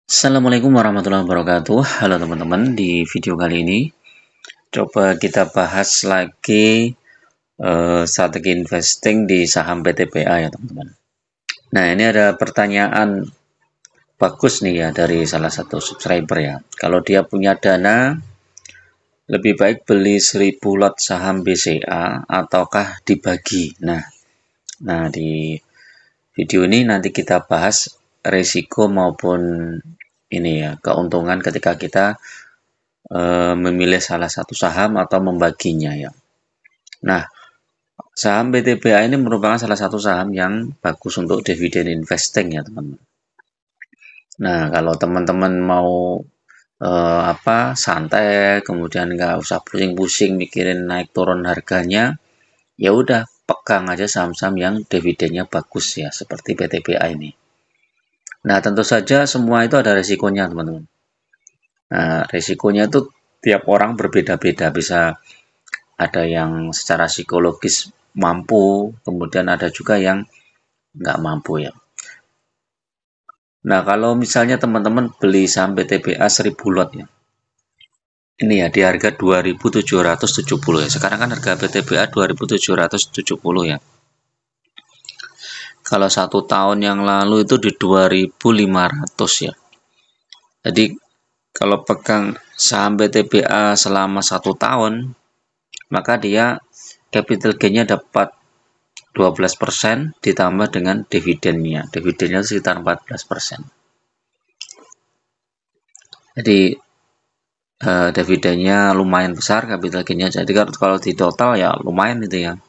Assalamualaikum warahmatullahi wabarakatuh. Halo teman-teman, di video kali ini coba kita bahas lagi strategi investing di saham PTBA ya teman-teman. Nah, ini ada pertanyaan bagus nih ya dari salah satu subscriber ya. Kalau dia punya dana, lebih baik beli 1000 lot saham BCA ataukah dibagi. Nah, di video ini nanti kita bahas risiko maupun ini ya keuntungan ketika kita memilih salah satu saham atau membaginya ya. Nah, saham PTBA ini merupakan salah satu saham yang bagus untuk dividen investing ya teman-teman. Nah, kalau teman-teman mau santai, kemudian nggak usah pusing-pusing mikirin naik turun harganya, ya udah pegang aja saham-saham yang dividennya bagus ya seperti PTBA ini. Nah, tentu saja semua itu ada resikonya teman-teman. Nah, resikonya itu tiap orang berbeda-beda, bisa ada yang secara psikologis mampu, kemudian ada juga yang nggak mampu ya. Nah, kalau misalnya teman-teman beli saham PTBA 1000 lot ya, ini ya di harga 2.770 ya. Sekarang kan harga PTBA 2.770 ya. Kalau 1 tahun yang lalu itu di 2.500 ya. Jadi kalau pegang saham PTBA selama 1 tahun, maka dia capital gain-nya dapat 12% ditambah dengan dividennya. Dividennya sekitar 14%. Jadi dividennya lumayan besar capital gain-nya. Jadi kalau di total ya lumayan itu ya.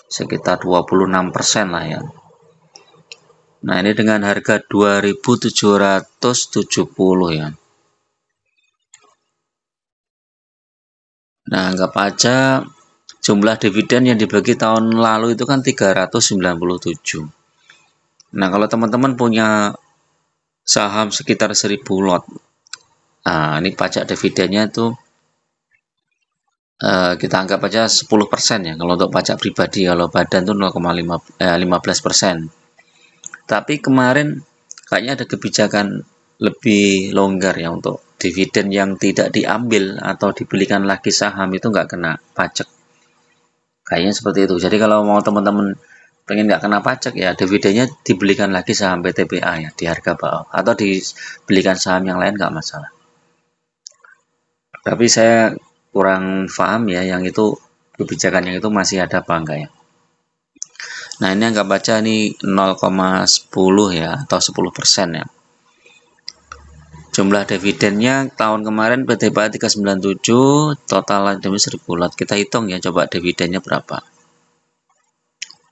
Sekitar 26% lah ya. Nah, ini dengan harga 2.770 ya. Nah, anggap aja jumlah dividen yang dibagi tahun lalu itu kan 397. Nah, kalau teman-teman punya saham sekitar 1000 lot, nah ini pajak dividennya itu kita anggap aja 10% ya. Kalau untuk pajak pribadi, kalau badan itu 0,15%. Tapi kemarin kayaknya ada kebijakan lebih longgar ya untuk dividen yang tidak diambil atau dibelikan lagi saham itu nggak kena pajak. Kayaknya seperti itu. Jadi kalau mau teman-teman pengen nggak kena pajak ya dividennya dibelikan lagi saham PTBA ya di harga bawah atau dibelikan saham yang lain nggak masalah. Tapi saya kurang paham ya yang itu kebijakan yang itu masih ada apa enggak ya. Nah, ini anggap baca ini 0,10 ya atau 10% ya. Jumlah dividennya tahun kemarin PTBA 397, total demi 1000 lot. Kita hitung ya coba dividennya berapa.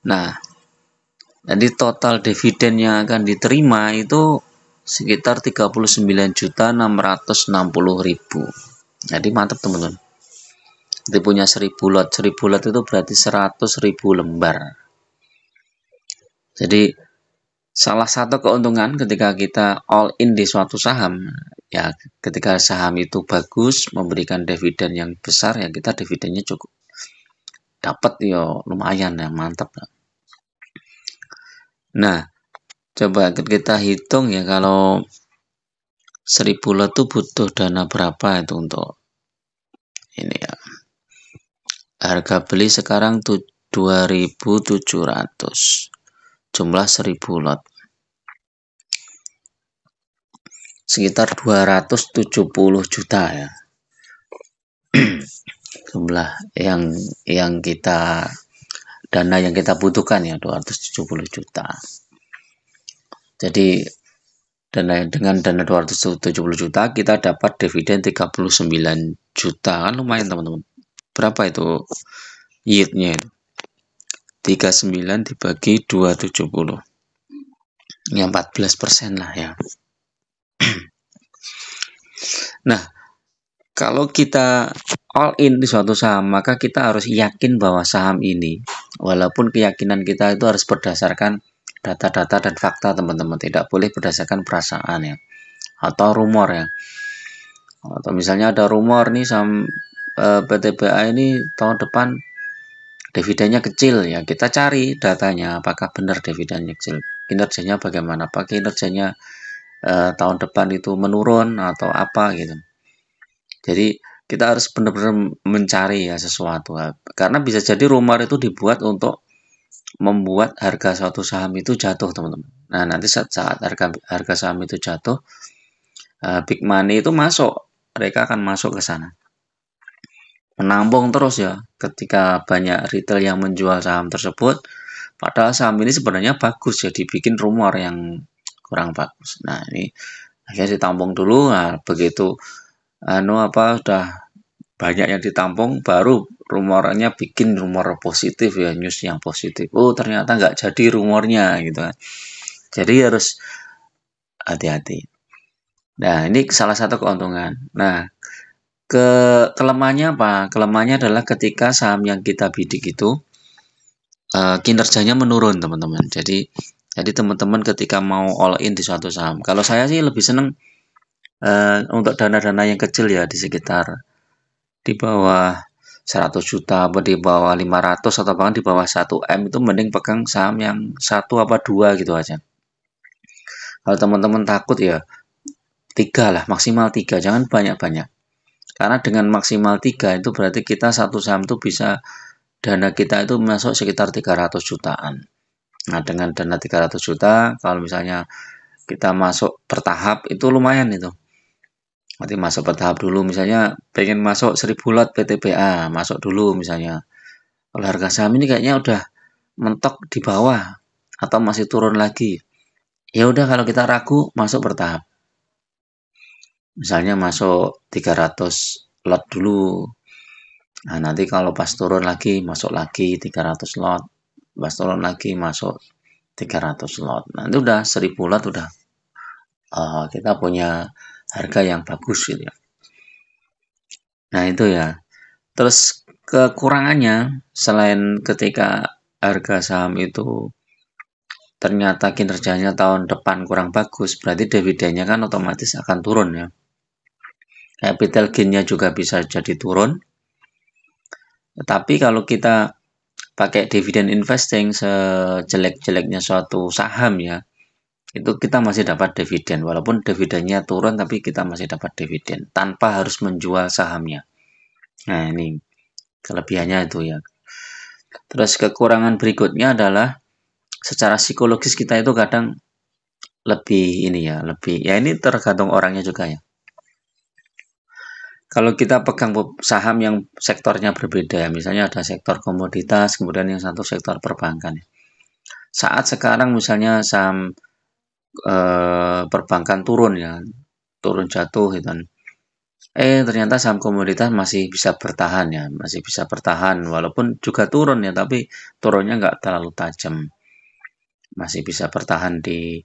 Nah, jadi total dividen yang akan diterima itu sekitar 39.660.000. Jadi mantap teman-teman. Jadi punya 1000 lot. 1000 lot itu berarti 100.000 lembar. Jadi salah satu keuntungan ketika kita all in di suatu saham, ya ketika saham itu bagus, memberikan dividen yang besar, ya kita dividennya cukup dapat ya lumayan ya, mantap ya. Nah, coba kita hitung ya kalau 1000 lot itu butuh dana berapa itu untuk ini ya. Harga beli sekarang 2.700. Jumlah 1000 lot. Sekitar 270 juta ya. Jumlah yang kita dana yang kita butuhkan ya 270 juta. Jadi dengan dana 270 juta kita dapat dividen 39 juta, kan lumayan teman-teman. Berapa itu yield-nya itu? 39 dibagi 270. Ya 14% lah ya. Nah, kalau kita all in di suatu saham, maka kita harus yakin bahwa saham ini, walaupun keyakinan kita itu harus berdasarkan data-data dan fakta teman-teman, tidak boleh berdasarkan perasaan ya, atau rumor ya. Atau misalnya ada rumor nih saham PTBA ini tahun depan dividennya kecil ya, kita cari datanya apakah benar dividennya kecil, kinerjanya bagaimana, apa kinerjanya tahun depan itu menurun atau apa gitu. Jadi kita harus benar-benar mencari ya sesuatu, karena bisa jadi rumor itu dibuat untuk membuat harga suatu saham itu jatuh, teman-teman. Nah, nanti saat harga saham itu jatuh, big money itu masuk, mereka akan masuk ke sana, menampung terus ya. Ketika banyak retail yang menjual saham tersebut, padahal saham ini sebenarnya bagus ya, dibikin rumor yang kurang bagus. Nah, ini akhirnya ditampung dulu. Nah, begitu udah banyak yang ditampung, baru rumornya bikin rumor positif ya, news yang positif. Oh, ternyata nggak jadi rumornya gitu kan. Jadi harus hati-hati. Nah, ini salah satu keuntungan. Nah, kelemahannya apa? Kelemahannya adalah ketika saham yang kita bidik itu kinerjanya menurun, teman-teman. Jadi teman-teman ketika mau all in di suatu saham, kalau saya sih lebih seneng untuk dana-dana yang kecil ya, di sekitar di bawah 100 juta atau di bawah 500 atau bahkan di bawah 1 M, itu mending pegang saham yang satu apa dua gitu aja. Kalau teman-teman takut ya 3 lah, maksimal 3, jangan banyak-banyak. Karena dengan maksimal 3 itu berarti kita satu saham itu bisa, dana kita itu masuk sekitar 300 jutaan. Nah, dengan dana 300 juta, kalau misalnya kita masuk bertahap, itu lumayan itu. Nanti masuk bertahap dulu, misalnya pengen masuk 1000 lot PTBA, masuk dulu misalnya. Kalau harga saham ini kayaknya udah mentok di bawah atau masih turun lagi, ya udah, kalau kita ragu, masuk bertahap. Misalnya masuk 300 lot dulu. Nah, nanti kalau pas turun lagi, masuk lagi 300 lot. Pas turun lagi, masuk 300 lot. Nanti udah 1000 lot, udah kita punya harga yang bagus gitu ya. Nah, itu ya. Terus kekurangannya, selain ketika harga saham itu ternyata kinerjanya tahun depan kurang bagus, berarti dividennya kan otomatis akan turun ya. Capital gain-nya juga bisa jadi turun. Tetapi kalau kita pakai dividen investing, sejelek-jeleknya suatu saham ya, itu kita masih dapat dividen. Walaupun dividennya turun, tapi kita masih dapat dividen tanpa harus menjual sahamnya. Nah, ini kelebihannya itu ya. Terus kekurangan berikutnya adalah secara psikologis kita itu kadang lebih ini ya, ini tergantung orangnya juga ya. Kalau kita pegang saham yang sektornya berbeda, misalnya ada sektor komoditas, kemudian yang satu sektor perbankan. Saat sekarang misalnya saham perbankan turun ya, turun jatuh gitu kan. Ternyata saham komoditas masih bisa bertahan ya, masih bisa bertahan walaupun juga turun ya, tapi turunnya nggak terlalu tajam, masih bisa bertahan di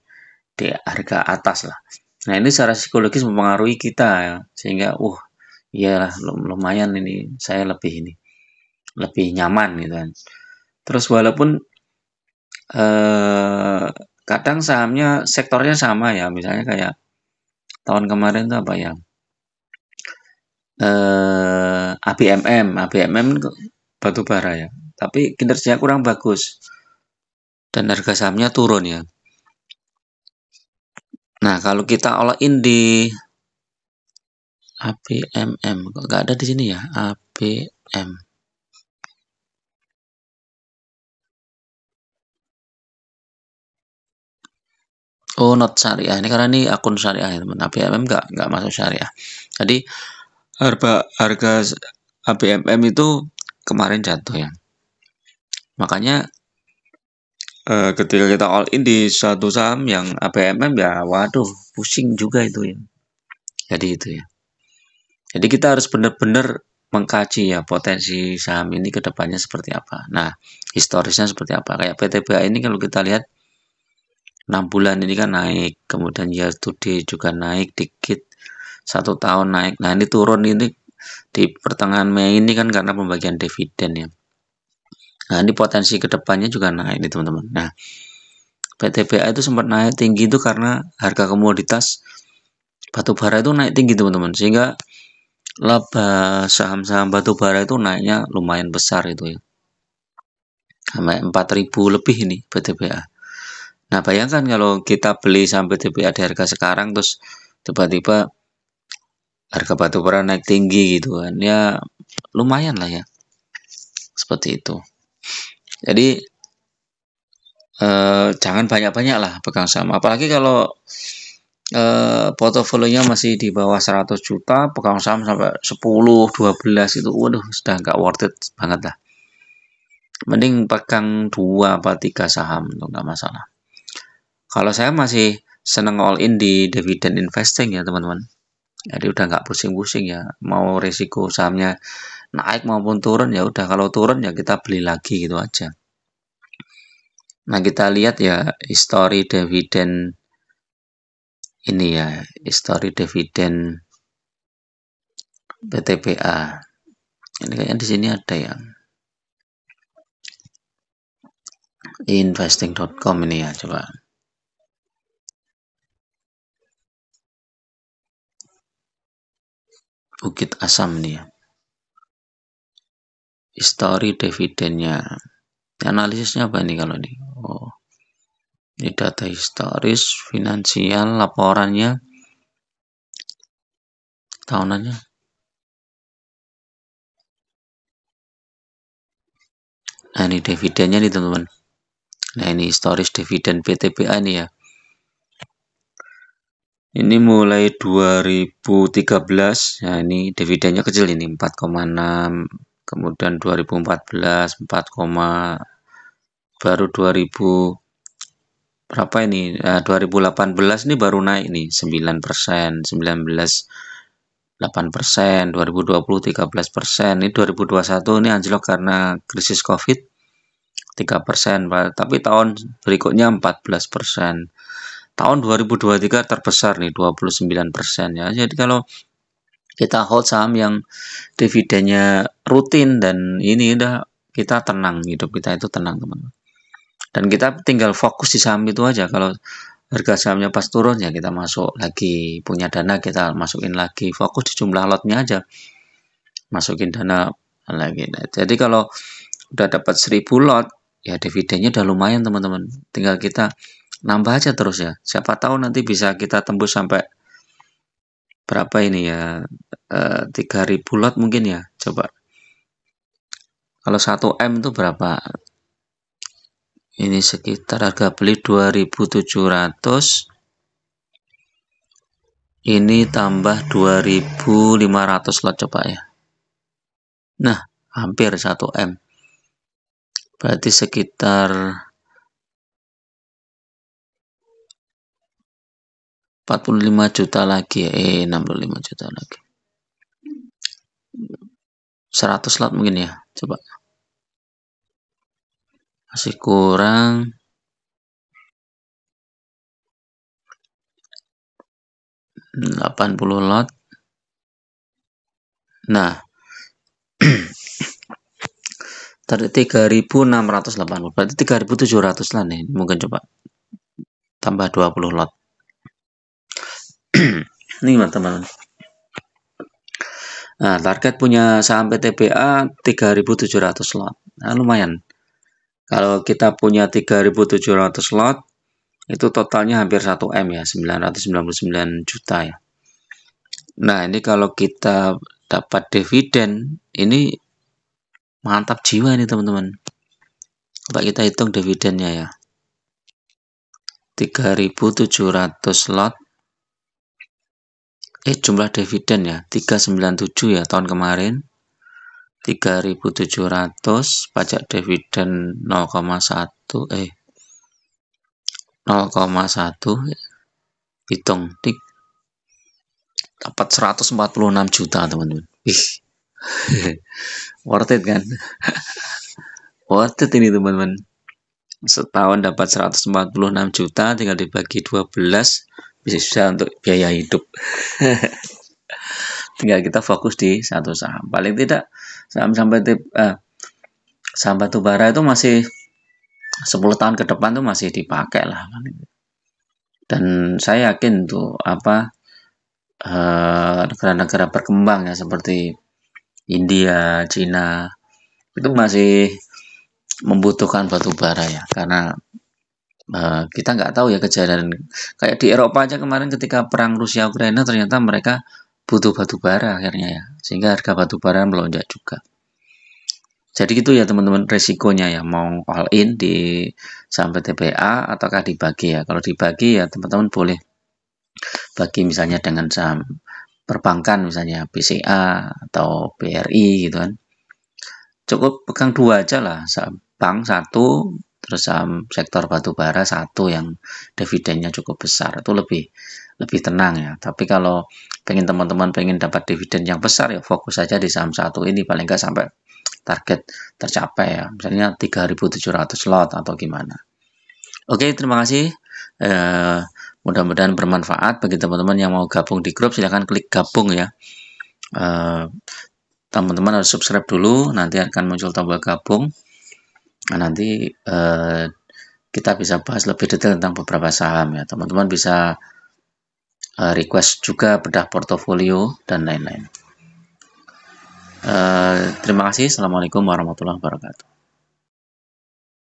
harga atas lah. Nah, ini secara psikologis mempengaruhi kita ya, sehingga iyalah, lumayan ini, saya lebih nyaman gitu kan. Terus walaupun kadang sahamnya sektornya sama ya, misalnya kayak tahun kemarin tuh apa ya, ABMM batu bara ya, tapi kinerjanya kurang bagus dan harga sahamnya turun ya. Nah, kalau kita all in di ABMM, kok nggak ada di sini ya, ABM. Oh, not syariah. Ini karena ini akun syariah ya, teman. ABMM nggak masuk syariah. Jadi harga ABMM itu kemarin jatuh ya. Makanya ketika kita all in di satu saham yang ABMM ya, waduh, pusing juga itu ya. Jadi itu ya. Jadi kita harus benar-benar mengkaji ya potensi saham ini ke depannya seperti apa. Nah, historisnya seperti apa. Kayak PTBA ini kalau kita lihat 6 bulan ini kan naik, kemudian year to date juga naik dikit, 1 tahun naik. Nah, ini turun ini di pertengahan Mei ini kan karena pembagian dividen ya. Nah, ini potensi kedepannya juga naik nih, teman-teman. Nah, PTBA itu sempat naik tinggi itu karena harga komoditas batubara itu naik tinggi, teman-teman, sehingga laba saham-saham batubara itu naiknya lumayan besar itu ya, sampai 4.000 lebih ini PTBA. Nah, bayangkan kalau kita beli saham BTPA di harga sekarang, terus tiba-tiba harga batu bara naik tinggi gitu kan, ya lumayan lah ya, seperti itu. Jadi jangan banyak-banyak lah pegang saham, apalagi kalau portofolionya masih di bawah 100 juta, pegang saham sampai 10, 12 itu, waduh, sudah nggak worth it banget lah. Mending pegang 2 apa 3 saham, itu nggak masalah. Kalau saya masih seneng all in di dividend investing ya teman-teman. Jadi udah nggak pusing-pusing ya, mau risiko sahamnya naik maupun turun, ya udah, kalau turun ya kita beli lagi gitu aja. Nah, kita lihat ya histori dividen ini ya, histori dividen BTPA. Ini kayaknya di sini ada ya. Investing.com ini ya, coba. Bukit Asam ini ya. Histori dividennya. Analisisnya apa ini kalau ini? Oh, ini data historis, finansial, laporannya, tahunannya. Nah, ini dividennya nih teman-teman. Nah, ini historis dividen BTPA ini ya. Ini mulai 2013. Nah, ini dividennya kecil ini 4,6. Kemudian 2014 4, baru 2000 berapa ini? Nah, 2018 ini baru naik nih 9%, 19 8%, 2020 13%, ini 2021 ini anjlok karena krisis Covid 3%, tapi tahun berikutnya 14%. Tahun 2023 terbesar nih 29% ya. Jadi kalau kita hold saham yang dividennya rutin dan ini udah, kita tenang, hidup kita itu tenang teman-teman. Dan kita tinggal fokus di saham itu aja. Kalau harga sahamnya pas turun ya kita masuk lagi, punya dana kita masukin lagi, fokus di jumlah lotnya aja, masukin dana lagi. Nah, jadi kalau udah dapat 1000 lot ya dividennya udah lumayan teman-teman, tinggal kita nambah aja terus ya, siapa tahu nanti bisa kita tembus sampai berapa ini ya, 3000 lot mungkin ya. Coba kalau 1M itu berapa, ini sekitar harga beli 2700, ini tambah 2500 lot coba ya. Nah, hampir 1M, berarti sekitar 45 juta lagi ya, 65 juta lagi, 100 lot mungkin ya. Coba masih kurang 80 lot. Nah, tadi 3680, berarti 3700 lah nih, mungkin coba tambah 20 lot. Ini teman-teman. Nah, target punya saham PTBA 3700 lot. Nah, lumayan. Kalau kita punya 3700 lot, itu totalnya hampir 1M ya, 999 juta ya. Nah, ini kalau kita dapat dividen, ini mantap jiwa ini teman-teman. Coba kita hitung dividennya ya. 3700 lot. Jumlah dividen ya, 397 ya tahun kemarin. 3700, pajak dividen 0,1, 0,1, hitung tik, dapat 146 juta teman-teman. Worth it kan? Worth it ini teman-teman. Setahun dapat 146 juta, tinggal dibagi 12 bisa untuk biaya hidup. Tinggal kita fokus di satu saham. Paling tidak saham batu bara itu masih 10 tahun ke depan tuh masih dipakai lah. Dan saya yakin tuh negara-negara berkembang ya seperti India, Cina itu masih membutuhkan batu bara ya, karena Kita nggak tahu ya kejadian kayak di Eropa aja kemarin ketika perang Rusia Ukraina ternyata mereka butuh batu bara akhirnya ya, sehingga harga batu bara melonjak juga. Jadi gitu ya teman-teman, resikonya ya mau all in di saham PTBA ataukah dibagi ya. Kalau dibagi ya teman-teman boleh bagi misalnya dengan saham perbankan misalnya BCA atau BRI gitu kan. Cukup pegang dua aja lah, saham bank satu, terus saham sektor batubara satu yang dividennya cukup besar, itu lebih lebih tenang ya. Tapi kalau pengen teman-teman pengen dapat dividen yang besar ya fokus saja di saham satu ini, paling nggak sampai target tercapai ya, misalnya 3.700 lot atau gimana. Oke, terima kasih. Eh, Mudah-mudahan bermanfaat bagi teman-teman yang mau gabung di grup. Silahkan klik gabung ya. Teman-teman harus subscribe dulu, nanti akan muncul tombol gabung. Nah, nanti kita bisa bahas lebih detail tentang beberapa saham ya. Teman-teman bisa request juga bedah portofolio dan lain-lain. Terima kasih. Assalamualaikum warahmatullahi wabarakatuh.